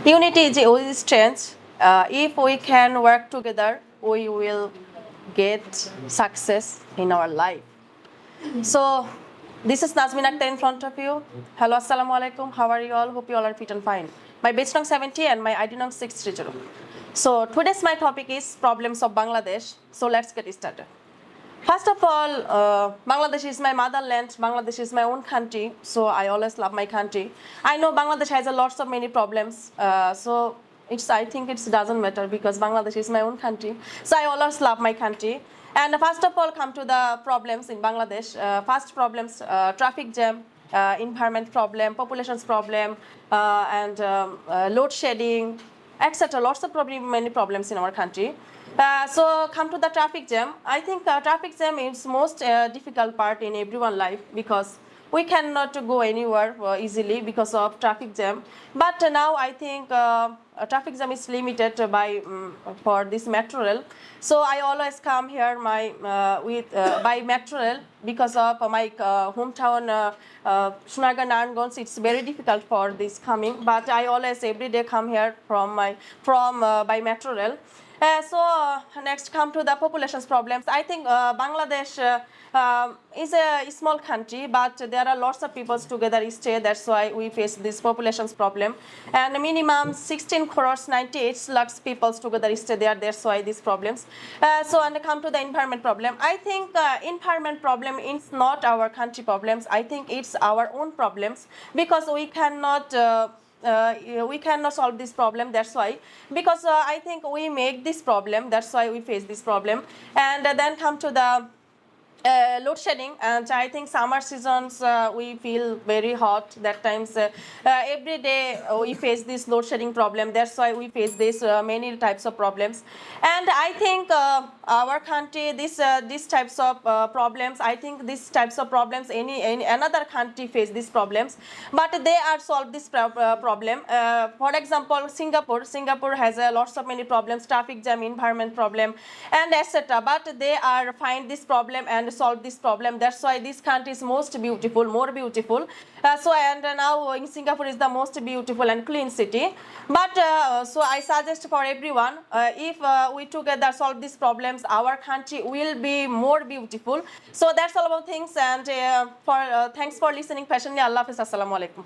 Unity is our strength. If we can work together, we will get success in our life. So, this is Nazmin Akhtar in front of you. Hello, assalamu alaikum. How are you all? Hope you all are fit and fine. My batch number 70 and my ID number 630. So, today's my topic is problems of Bangladesh. So, let's get started. First of all, Bangladesh is my motherland. Bangladesh is my own country. So, I always love my country. I know Bangladesh has a lots of many problems. I think it doesn't matter because Bangladesh is my own country. So, I always love my country. And first of all, come to the problems in Bangladesh. First problems, traffic jam, environment problem, populations problem, and load shedding, etc. Lots of many problems in our country. So come to the traffic jam. I think traffic jam is most difficult part in everyone's life because we cannot go anywhere easily because of traffic jam. But now I think traffic jam is limited by for this metro rail. So I always come here by metro rail because of my hometown Sunagan Naranganj. It's very difficult for this coming, but I always every day come here by metro rail. Next come to the populations problems. I think Bangladesh is a small country, but there are lots of people together stay. That's why we face this populations problem. And minimum 16 crores 98 lakhs people together stay there. That's why these problems. And come to the environment problem. I think environment problem is not our country problems. I think it's our own problems because we cannot solve this problem. That's why, because I think we make this problem. That's why we face this problem. And then come to the load shedding, and I think summer seasons we feel very hot. That times every day we face this load shedding problem. That's why we face this many types of problems. And I think our country these types of problems. I think these types of problems any another country face these problems, but they are solved this problem. For example, Singapore has lots of many problems, traffic jam, environment problem, and etc. But they are find this problem and solve this problem. That's why this country is more beautiful. Now in Singapore is the most beautiful and clean city. But so I suggest for everyone, if we together solve these problems, our country will be more beautiful. So that's all about things. And thanks for listening patiently. Allah Hafiz. Assalamu alaikum.